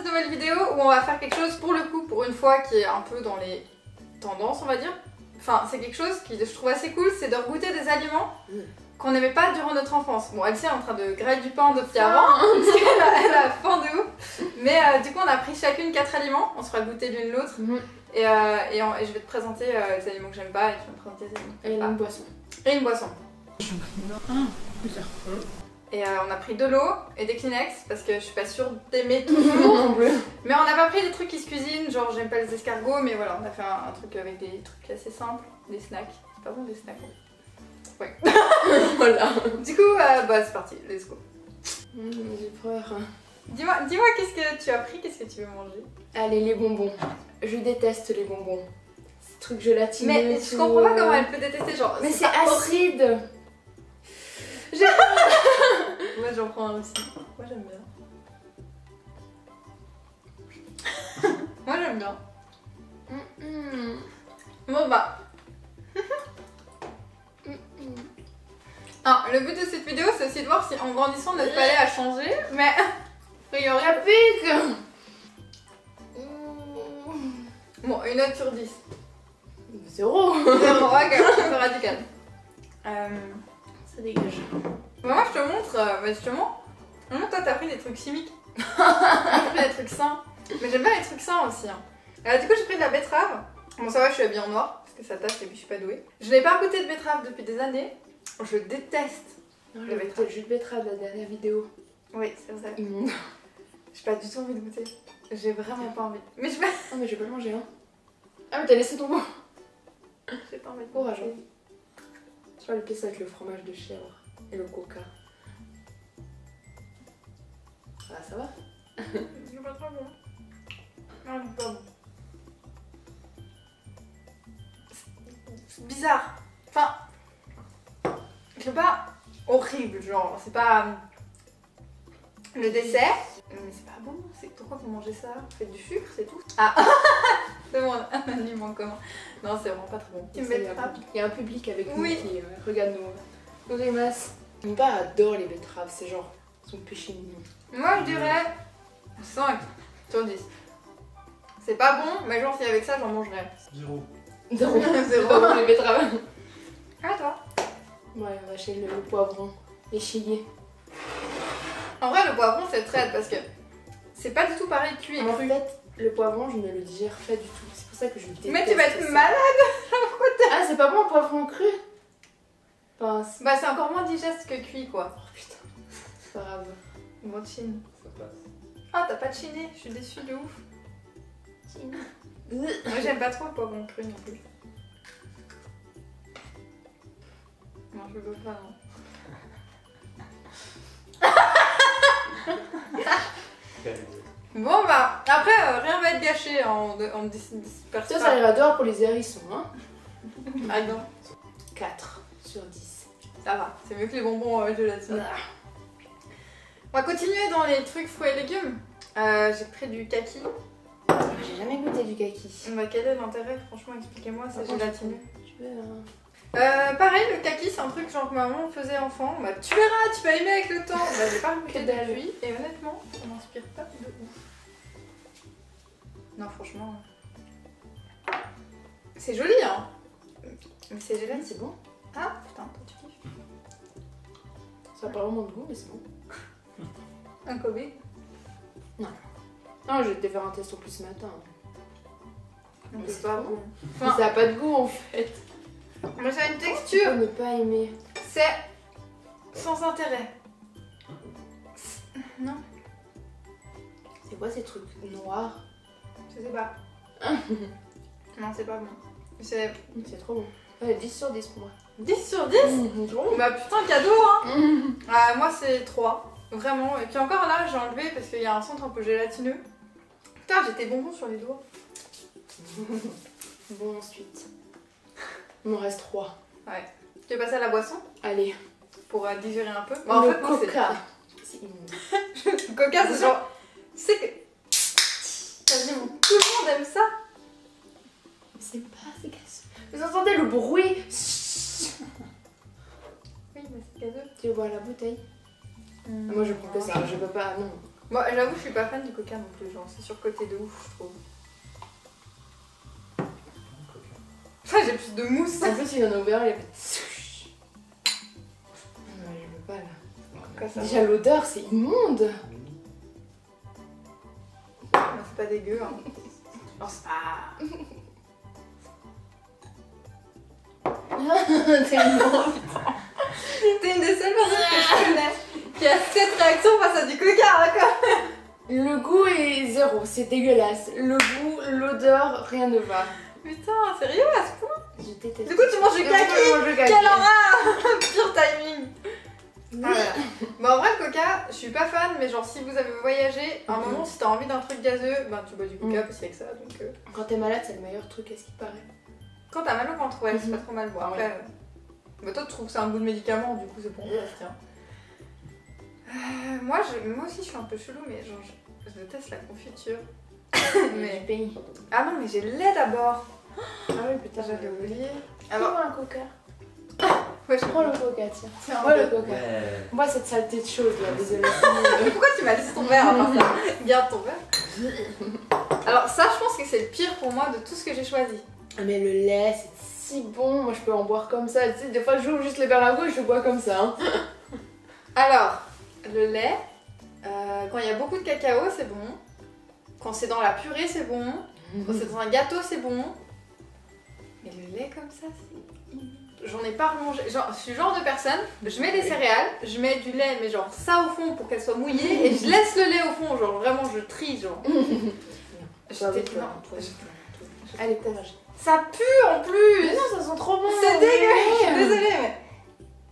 cette nouvelle vidéo où on va faire quelque chose pour le coup, pour une fois, qui est un peu dans les tendances, on va dire. Enfin, c'est quelque chose qui je trouve assez cool, c'est de regoûter des aliments qu'on n'aimait pas durant notre enfance. Bon, Elsie est en train de grailler du pain depuis avant, parce qu'elle a faim de ouf. Mais du coup, on a pris chacune 4 aliments, on se fera goûter l'une l'autre. Et je vais te présenter les aliments que j'aime pas et tu vas me présenter les aliments que j'aime pas. Et une boisson. Et une boisson. Putain. Et on a pris de l'eau et des Kleenex parce que je suis pas sûre d'aimer toujours. Non plus. Mais on n'a pas pris des trucs qui se cuisinent, genre j'aime pas les escargots, mais voilà, on a fait un truc avec des trucs assez simples, des snacks. C'est pas bon des snacks. Ouais. Voilà. Du coup, bah c'est parti, let's go. J'ai peur. Dis-moi qu'est-ce que tu as pris, qu'est-ce que tu veux manger? Allez, les bonbons. Je déteste les bonbons. Ces trucs gélatineux. Mais je comprends pas comment elle peut détester, genre. Mais c'est acide. Moi j'en prends un aussi. Moi j'aime bien. Moi j'aime bien. Bon bah. Alors, le but de cette vidéo c'est aussi de voir si en grandissant notre palais a changé, mais il y aurait. Ça pique. Bon, une note sur 10. 0. 0, ok, c'est radical. Ça dégage. Bah moi je te montre, justement. Toi t'as pris des trucs chimiques. Moi j'ai pris des trucs sains. Mais j'aime bien les trucs sains aussi. Hein. Du coup j'ai pris de la betterave. Bon ça va, je suis habillée en noir parce que ça tâche et puis je suis pas douée. Je n'ai pas goûté de betterave depuis des années. Je déteste. Non, j'ai goûté le jus de betterave la dernière vidéo. Oui, c'est vrai. Immonde. J'ai pas du tout envie de goûter. J'ai vraiment pas envie. Mais je vais. Non mais je vais pas le manger hein. Ah mais t'as laissé ton goût. J'ai pas envie de Courage. goûter. Je vais le pire avec le fromage de chèvre et le coca. Ah ça va. C'est pas trop bon. Non, c'est pas bon. C'est bizarre. Enfin, c'est pas horrible, genre, c'est pas le dessert. Mais c'est pas bon, c'est pourquoi vous mangez ça? Vous faites du sucre, c'est tout. Ah, c'est bon, un aliment commun. Non, c'est vraiment pas très bon. Tu me betteraves. Il y a un public avec nous Oui. qui regarde nos grimaces. Mon père adore les betteraves, c'est genre son péché mignon. Moi, je dirais 5 sur 10. C'est pas bon, mais genre, si avec ça, j'en mangerais. 0. Non, c'est Zéro. pas bon les betteraves. Ah, toi? Ouais, on va chez le poivron. Les chiliers. En vrai, le poivron, c'est traite parce que c'est pas du tout pareil cuit et En cru. fait, le poivron, je ne le digère pas du tout. C'est pour ça que je déteste. Mais tu vas être ça. malade. Ah, c'est pas bon un poivron cru? Enfin, c'est... Bah, c'est encore moins digeste que cuit, quoi. Oh putain, c'est pas grave. Bon, chine. Ça passe. Ah, t'as pas de chiné, je suis déçue de ouf. Moi, j'aime pas trop le poivron cru non plus. Non, je veux pas, non. Bon, bah, après, rien va être gâché en Ça, ça ira dehors pour les hérissons, hein. Ah non, 4 sur 10. ça va, c'est mieux que les bonbons gélatineux. On va continuer dans les trucs fruits et légumes. J'ai pris du kaki. J'ai jamais goûté du kaki. Bah, quel est l'intérêt? Franchement, expliquez-moi, c'est gélatineux. Tu veux, Pareil, le kaki, c'est un truc genre que ma maman faisait enfant. Bah, tu verras, tu vas aimer avec le temps. Bah, j'ai pas goûté Que dalle. depuis et honnêtement, ça m'inspire pas de ouf. Non, franchement. C'est joli, hein. Mais c'est gélatineux. c'est bon. Ah, putain, toi tu kiffes. Ça a pas vraiment de goût, mais c'est bon. Un Kobe. Non, je vais te faire un test en plus ce matin. Donc Mais c'est c'est pas trop bon. Mais Enfin, ça a pas de goût en fait. mais ça a une Tu texture. peux ne pas aimer. C'est sans intérêt. Non, C'est quoi ces trucs noirs? je sais pas. Non, c'est pas bon. C'est C'est trop bon. Ouais, 10 sur 10 pour moi. 10 sur 10. Trop Bah putain, cadeau, hein. Ah, moi c'est 3. Vraiment. Et puis encore là, j'ai enlevé parce qu'il y a un centre un peu gélatineux. Putain, j'étais bonbon sur les doigts. Bon, ensuite. Il m'en reste 3. Ouais. Tu veux passer à la boisson Allez. pour digérer un peu? Bah, en le fait, moi, coca. C'est immonde. le coca, c'est genre. C'est que. Tout le monde aime ça. C'est pas, c'est casse. Vous entendez le bruit? Oui, mais c'est cadeau. Tu veux boire la bouteille? Moi je prends que ça, je peux pas, non. Moi, j'avoue, je suis pas fan du coca non plus, genre, c'est surcoté de ouf, je trouve. Enfin, j'ai plus de mousse. En plus, il en a ouvert, il a fait. Non, je veux pas là. Quoi, ça Déjà, l'odeur, c'est immonde. c'est pas dégueu, hein. Genre, Tellement. T'es une des seules personnes que je connais qui a cette réaction face à du coca, d'accord. Le goût est zéro, c'est dégueulasse. Le goût, l'odeur, rien ne va. Putain, sérieux à ce point? Je déteste. Du coup, tu manges du kaki. Quelle horreur. Pire timing. Voilà. Bon, en vrai, le coca, je suis pas fan, mais genre, si vous avez voyagé, à un moment, si t'as envie d'un truc gazeux, ben tu bois du coca parce qu'il y a que ça. Donc, Quand t'es malade, c'est le meilleur truc, à ce qui paraît. quand t'as mal au ventre, ouais, c'est pas trop mal. Bon, après, bah, toi, tu trouves que c'est un goût de médicament, du coup, c'est pour ça, tiens. Moi aussi, je suis un peu chelou, mais genre, je déteste la confiture. Mais du pays. Ah non, mais j'ai le lait d'abord. Ah oui, putain, J'avais oublié. Alors, un coca. Ouais, je Prends le coca, tiens. Tiens, Prends le coca. Ouais. Moi, cette saleté de choses là, désolée. Pourquoi tu m'as laissé ton verre à part ça? Garde ton verre. Alors ça, je pense que c'est le pire pour moi de tout ce que j'ai choisi. Mais le lait, c'est si bon. Moi, je peux en boire comme ça. Tu sais, des fois, j'ouvre juste le verre à gauche et je bois comme ça. Hein. Alors, le lait, quand il y a beaucoup de cacao, c'est bon. Quand c'est dans la purée, c'est bon. Quand c'est dans un gâteau, c'est bon. Mais le lait comme ça, c'est... J'en ai pas remangé. Genre, je suis le genre de personne, je mets des céréales, je mets du lait, mais genre ça au fond pour qu'elle soit mouillée, et je laisse le lait au fond, genre vraiment je trie, genre. Allez, courage. Ça pue en plus. Mais non, ça sent trop bon. C'est dégueu, je suis désolée, mais...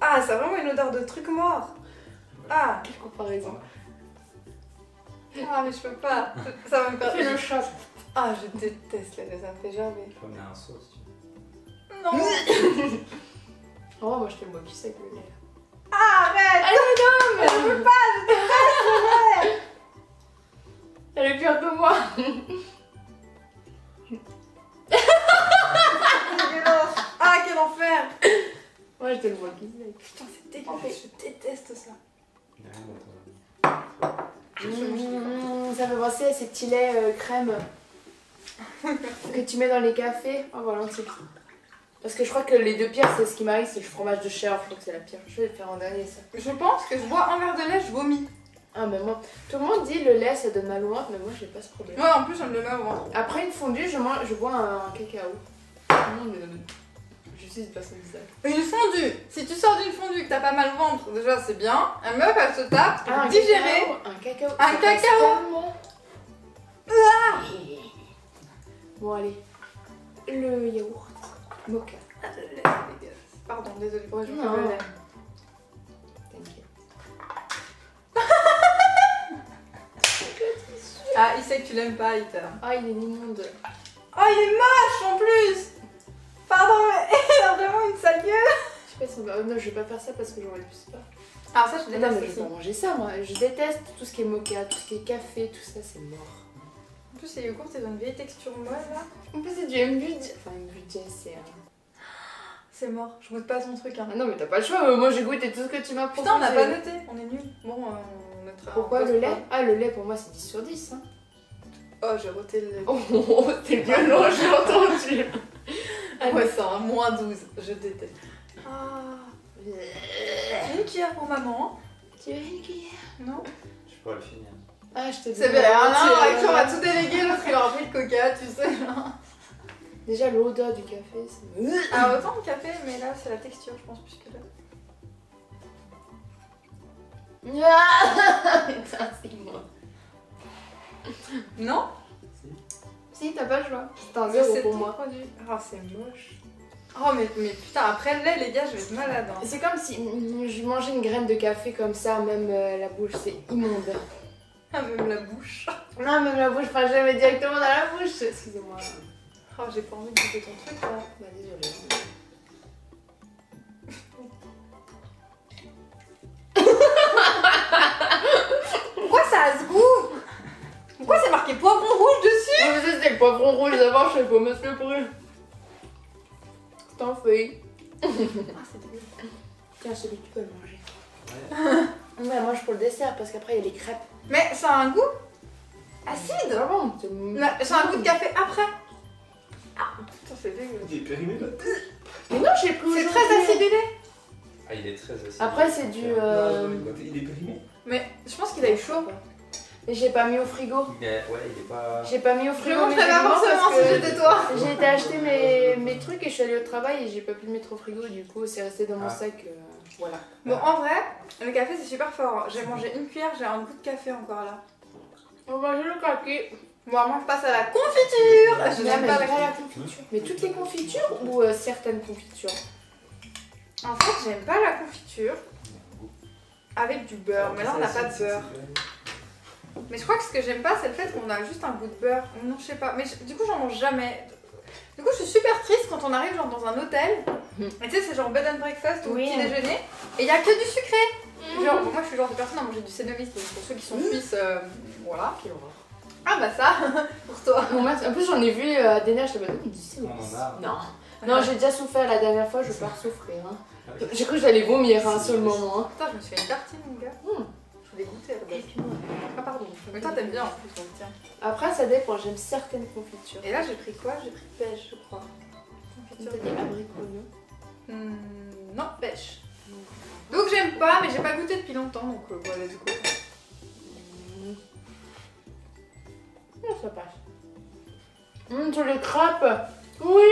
Ah, ça a vraiment une odeur de truc mort. Ah, Quelle comparaison. ah mais je peux pas. Ça va me faire... Fais le chat. Ah, je déteste le lait, ça me fait jamais. Tu peux mettre un sauce, tu veux. Non. Oh, moi, je te le bois qui sec le lait. Ah, arrête. Allez, non, mais Je peux pas, je déteste le lait. elle est pire que moi. Dégueulasse. Ah, quel enfer. Moi, je te le bois qui sec. Putain, c'est dégueulasse, je déteste ça. Ça me fait penser à ces petits laits crème que tu mets dans les cafés. Oh, voilà, c'est pire. Parce que je crois que les deux pires, c'est ce qui m'arrive, c'est le fromage de chèvre. Je crois que c'est la pire. Je vais le faire en dernier, ça. Je pense que je bois un verre de lait, je vomis. Ah, mais moi, tout le monde dit le lait ça donne mal au ventre, mais moi, j'ai pas ce problème. Ouais, en plus, j'aime le lait au ventre. Après une fondue, je bois un cacao. Non, mais je suis une personne bizarre. Une fondue. Si tu sors d'une fondue que t'as pas mal au ventre, déjà c'est bien. Un meuf, elle se tape, Ah, un digérer. cacao. Un cacao. Un ça passe cacao. tellement. Bon, allez. Le yaourt. Mocha. Ah, le lait, c'est dégueulasse. Pardon, désolée pour je Non. le lait. T'inquiète. Ah, il sait que tu l'aimes pas, il t'a... Ah, il est immonde. Oh, il est moche en plus. Pardon, mais il a vraiment une sale gueule. Je sais pas si on va... non, je vais pas faire ça parce que j'aurais plus peur. Ah, ça, je Non, mais déteste je vais aussi. pas manger ça, moi. Je déteste tout ce qui est mocha, tout ce qui est café, tout ça, c'est mort. En plus, les yogourts, ils ont une vieille texture molle là. En plus, c'est du MBJ. Enfin, MBJ, c'est un... C'est mort, je goûte pas ton truc. Hein. Ah non, mais t'as pas le choix. Moi, j'ai goûté tout ce que tu m'as proposé. Putain, on n'a pas noté, on est nuls. Bon, on mettra. Pourquoi un le post- lait? Ah, le lait, pour moi, c'est 10 sur 10. Hein. Oh, j'ai roté le lait. Oh, c'est violent, j'ai entendu. Ah ouais, c'est un moins 12, je déteste. Ah. Une cuillère pour maman. Tu veux une cuillère? Non. Je pourrais le finir. Ah, je te dis. C'est vrai, l'un avec on va tout déléguer, l'autre il aura pris le coca, tu sais. Genre. Déjà, l'odeur du café, c'est... Ah, autant le café, mais là c'est la texture, je pense, plus que là. Ah putain, c'est moi. Non. Si, t'as pas le choix. C'est un C'est zéro pour ton moi. produit. Oh, c'est moche. Oh, mais putain, après le lait, les gars, je vais être malade. Hein. C'est comme si je mangeais une graine de café comme ça, même la bouche, c'est immonde. Ah, même la bouche. Non, même la bouche, enfin, je la mets directement dans la bouche. Excusez-moi. Oh, j'ai pas envie de goûter ton truc là. Bah, désolée. Pourquoi ça a ce goût? Pourquoi c'est marqué poivron rouge dessus? Non, mais ça, c'était le poivron rouge d'abord, je sais pas, mais c'est pour eux. T'en fais. Ah, c'est dégueu. Tiens, celui tu peux le manger. Ouais. Ouais, moi je pour le dessert parce qu'après il y a les crêpes. Mais ça a un goût acide. Ah bon, Ça a un goût de café après. Ah, putain, c'est dégueu. Il est périmé là. Mais non, j'ai pris C'est aujourd'hui. très acidulé. Ah, il est très acide. Après, c'est du. Il est périmé. Mais je pense qu'il a eu chaud. Mais j'ai pas mis au frigo. Ouais, il est pas. J'ai pas mis au Je frigo. le mes mangerais pas aliments forcément parce si que j'étais toi. j'ai été acheter mes trucs et je suis allée au travail et j'ai pas pu le mettre au frigo. Du coup, c'est resté dans mon Ah. sac. Voilà. Bon, en vrai, le café c'est super fort. J'ai mangé une cuillère, j'ai un goût de café encore là. On va manger le café. Bon, moi je passe à la confiture. Je Non, n'aime mais pas pas la la confiture. Mais toutes les confitures ou certaines confitures? En fait, j'aime pas la confiture avec du beurre. Mais là, on n'a pas de beurre. Mais je crois que ce que j'aime pas, c'est le fait qu'on a juste un goût de beurre. Non, je sais pas. Mais du coup, j'en mange jamais. Du coup, je suis super triste quand on arrive genre dans un hôtel. Et tu sais, c'est genre bed and breakfast ou Oui. petit déjeuner. Et il y a que du sucré. Genre, moi, je suis le genre de personne à manger du Cénovis. Donc pour ceux qui sont suisses, voilà. Ah bah ça, pour toi. En plus, j'en ai vu à Dénia, je te dis c'est On en a. Non. Non, j'ai déjà souffert la dernière fois, je vais pas souffrir. Hein. J'ai cru que j'allais vomir hein, sur le moment. Hein. Putain, je me suis fait une tartine, mon gars. Je voulais goûter à la base. Ah, pardon. Mais toi, t'aimes bien en plus, donc tiens. Après, ça dépend, j'aime certaines confitures. Et là, j'ai pris quoi? J'ai pris pêche, je crois. T'as Confiture. des abricots, non? Non, pêche. Donc j'aime pas, mais j'ai pas goûté depuis longtemps, donc voilà, du coup. Non, ça passe. Sur les crêpes. Oui.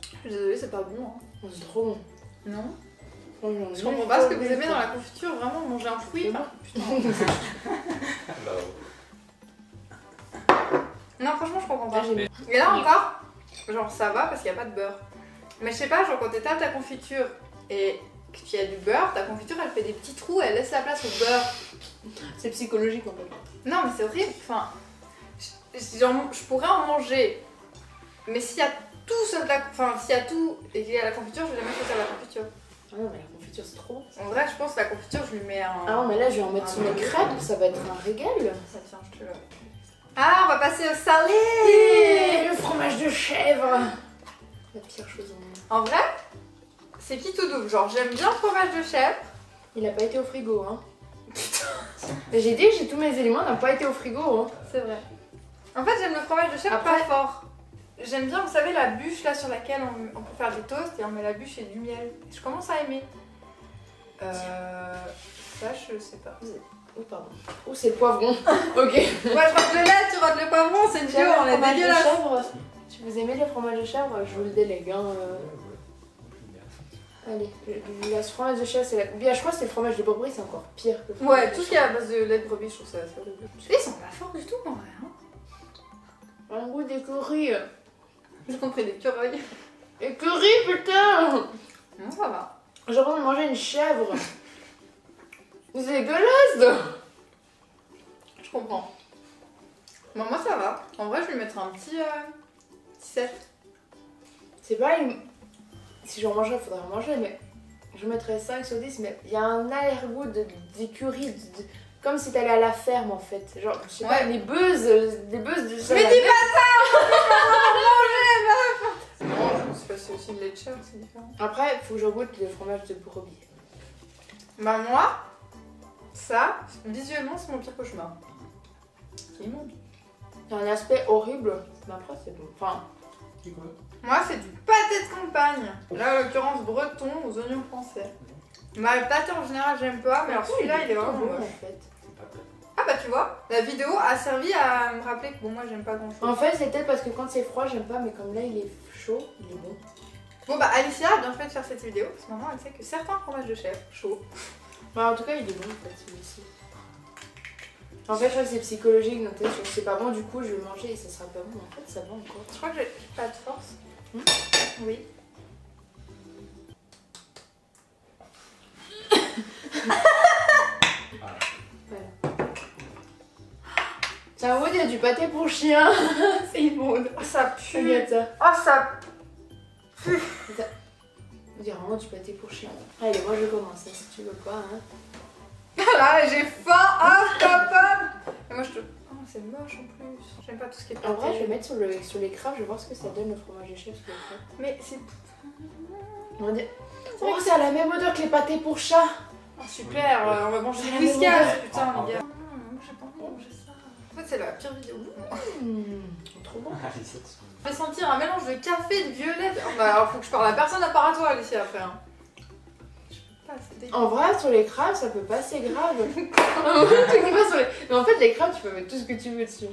Je suis désolée, c'est pas bon. Hein. Oh, c'est trop bon. Non. Oh, j'en ai Je comprends pas ce que vous aimez dans la confiture, vraiment manger un fruit. C'est bon. Putain. Non, franchement, je comprends pas. Ah, j'aime. Et là encore, genre ça va parce qu'il n'y a pas de beurre. Mais je sais pas, genre quand t'étales ta confiture et que tu as du beurre, ta confiture elle fait des petits trous, elle laisse la place au beurre. C'est psychologique en fait. Non, mais c'est horrible. Enfin, je pourrais en manger, mais s'il y a tout seul, enfin s'il y a tout et qu'il y a la confiture, je vais jamais choisir la confiture. Ah non, mais la confiture c'est trop bon. En vrai, je pense que la confiture, je lui mets un. Ah non, mais là je vais en mettre sur mes crêpes, ça va être un régal. Ça tient, je te le. Ah, on va passer au salé. Et le fromage de chèvre. La pire chose au monde. En vrai, c'est qui tout double. Genre, j'aime bien le fromage de chèvre. Il a pas été au frigo, hein. Mais j'ai dit que j'ai tous mes éléments, n'a pas été au frigo, hein. C'est vrai. En fait, j'aime le fromage de chèvre Après- pas fort. J'aime bien, vous savez, la bûche là sur laquelle on peut faire des toasts et on met la bûche et du miel. Je commence à aimer. Ça, je sais pas. Oh, pardon. Oh, c'est le poivron. Ok. Ouais, je rate le lait, tu rates le poivron, c'est une duo, on est Fromage de dégueulasse. chèvre. Si vous aimez les fromages de chèvre, je vous le délègue, hein. Allez, le fromage de chèvre, c'est la. Bien, je crois que c'est le fromage de brebis, c'est encore pire que le fromage Ouais, de tout ce qui est à chèvre. base de lait de brebis, je trouve ça assez horrible. Ils sont pas forts du tout en vrai. Hein. Un goût d'écureuil. J'ai compris, des cureuils. Écureuil, putain. Non, ça va. J'ai envie de manger une chèvre. C'est dégueulasse. Je comprends. Bon, moi ça va. En vrai, je vais lui mettre un petit 7. C'est pas une... Si j'en mangerais, il faudrait en manger, mais je mettrais 5 sur 10, mais il y a un arrière-goût d'écurie, comme si t'allais à la ferme en fait. Genre, je sais pas, Ouais. les beuses de ça. Mais la dis bête. pas ça. Non, je pense que c'est aussi le lait de chèvre, c'est différent. Après, il faut que je goûte le fromage de brebis. Bah moi, ça, visuellement, c'est mon pire cauchemar. C'est immonde. Il y a un aspect horrible, mais après c'est bon. Enfin, C'est quoi? Moi, c'est du pâté de campagne. Là, en l'occurrence, breton aux oignons français. Bah, le pâté en général, j'aime pas, mais alors celui-là, il est vraiment bon moche. en fait. Ah bah tu vois, la vidéo a servi à me rappeler que bon, moi, j'aime pas grand-chose. En fait, c'est peut-être parce que quand c'est froid, j'aime pas, mais comme là il est chaud, il est bon. Bon bah Alicia a bien fait de faire cette vidéo, parce que maintenant elle sait que certains fromages de chèvre chauds. Bah, en tout cas, il est bon en fait celui-ci. En fait, je crois que c'est psychologique, donc peut-être c'est pas bon, du coup je vais manger et ça sera pas bon. En fait, ça va encore. Je crois que j'ai pas de force. Oui. C'est un goût, il y a du pâté pour chien. C'est immonde. Oh, ça pue. Regarde ça. Oh ça. Il y a vraiment du pâté pour chien. Allez, moi je commence, hein, si tu veux pas. Hein. Là j'ai faim. Ah stop. Et moi je te. Oh c'est moche en plus. J'aime pas tout ce qui est pâté. En vrai, je vais mettre sur les crêpes, je vais voir ce que ça donne le fromage de chèvre sur les crêpes. Mais c'est. On dit... Oh, ça a la même odeur que les pâtés pour chat. Super, on va manger des des whiskas, whiskas. putain les gars. Moi j'ai pas envie de manger ça. En fait c'est la pire vidéo. Trop bon. Ah, les sept sont- Je vais sentir un mélange de café et de violet. Oh, bah alors faut que je parle à personne à part à toi Alicia après. Hein. Je peux pas, c'est dégueu. En vrai, sur les crabes, ça peut pas c'est grave. Tu sais pas sur les... Mais en fait, les crabes, tu peux mettre tout ce que tu veux dessus.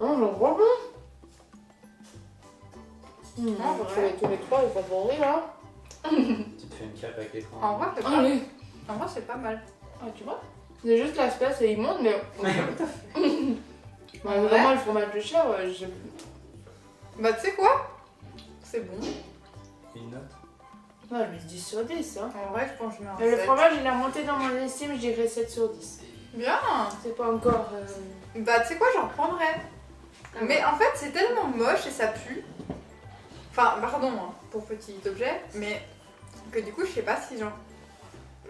Oh, j'en crois pas. En vrai. Je vais tous les trois, les favoris là. Tu te fais une cape avec l'écran. En vrai c'est pas... Allez. En vrai c'est pas mal. Ah, tu vois. C'est juste l'aspect, c'est immonde, mais. En vrai Vraiment, le fromage de chèvre, je. Bah tu sais quoi? C'est bon. Une note. Ouais, je mets 10 sur 10. Hein. En vrai je pense que je mets un Mais le 7. fromage, il a monté dans mon estime, je dirais 7 sur 10. Bien. C'est pas encore. Bah tu sais quoi, j'en reprendrais. Mais en fait c'est tellement moche et ça pue. Enfin pardon hein, pour petit objet, mais que du coup je sais pas si genre...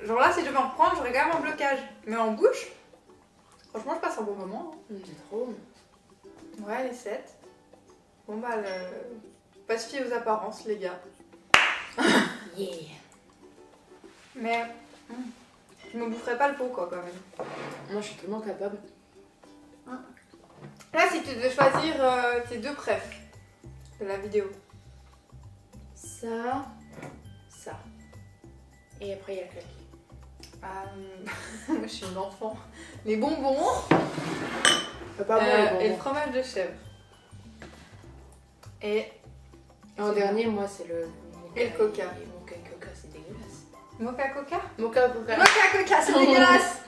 Genre là si je devais en reprendre j'aurais quand même un blocage. Mais en bouche, franchement je passe un bon moment. C'est trop. Ouais les 7. Bon bah pas se fier aux apparences les gars. Yeah. Mais je me boufferais pas le pot quoi quand même. Moi, je suis tellement capable. Là si tu devais choisir tes deux préfs de la vidéo. Ça. Ça. Et après, il y a le claquet. Moi je suis une enfant. Les bonbons Pas moi, les bonbons. et le fromage de chèvre. Et En dernier, moi, c'est le. Et le coca. Et mocha et coca, c'est dégueulasse. mocha coca. Mocha coca. Mocha coca, c'est dégueulasse.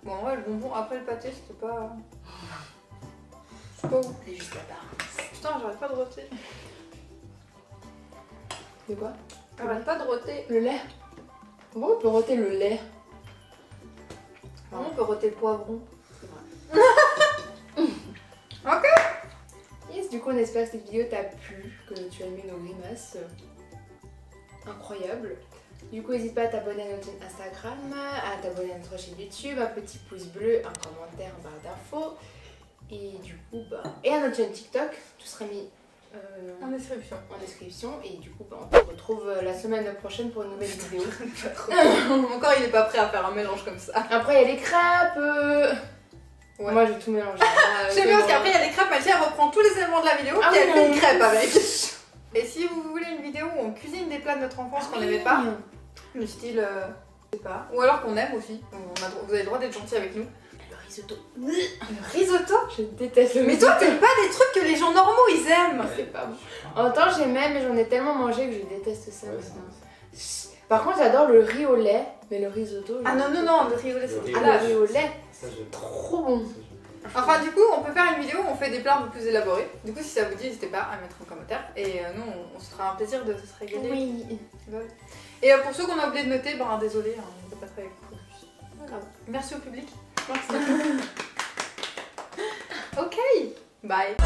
Bon ouais le bonbon après le pâté c'était pas... C'est pas ouf. C'est juste la barre. Putain j'arrête pas de roter. De quoi? J'arrête pas de roter. Le lait. Comment on peut roter le lait? Comment on peut roter le poivron? C'est vrai. Ok. Yes, du coup, on espère que cette vidéo t'a plu, que tu as aimé nos grimaces. Incroyable. Du coup, n'hésite pas à t'abonner à notre Instagram, à t'abonner à notre chaîne YouTube, un petit pouce bleu, un commentaire, un barre d'infos. Et du coup, bah. Et à notre chaîne TikTok, tout sera mis En description. en description. Et du coup, bah, on se retrouve la semaine prochaine pour une nouvelle vidéo. Encore il est pas prêt à faire un mélange comme ça. Après, il y a les crêpes. Ouais. Moi, j'ai tout mélangé. J'aime bien parce qu'après il y a des crêpes, Mathilde elle reprend tous les éléments de la vidéo Ah et elle oui, fait une oui. crêpe avec. Et si vous voulez une vidéo où on cuisine des plats de notre enfance qu'on n'aimait pas, du style, je sais pas, ou alors qu'on aime aussi, vous avez le droit d'être gentil avec nous. Le risotto. Le risotto. Je déteste le Mais risotto. toi t'aimes pas des trucs que les gens normaux ils aiment. C'est pas bon. En même temps, j'aimais, mais j'en ai tellement mangé que je déteste ça Ouais, maintenant. c'est- Par contre, j'adore le riz au lait, mais le risotto. Ah non, non, non, le riz au lait Le c'est riz Ah, au dégueulasse. le riz au lait, Ça, j'aime. trop bon. Ça, j'aime. Enfin du coup on peut faire une vidéo où on fait des plats un peu plus élaborés. Du coup si ça vous dit n'hésitez pas à mettre un commentaire et nous on se fera un plaisir de se régaler. Oui. Ouais. Et pour ceux qu'on a oublié de noter, ben désolé, hein, on ne peut pas travailler avec plus. Voilà. Merci au public. Merci. Ok, bye.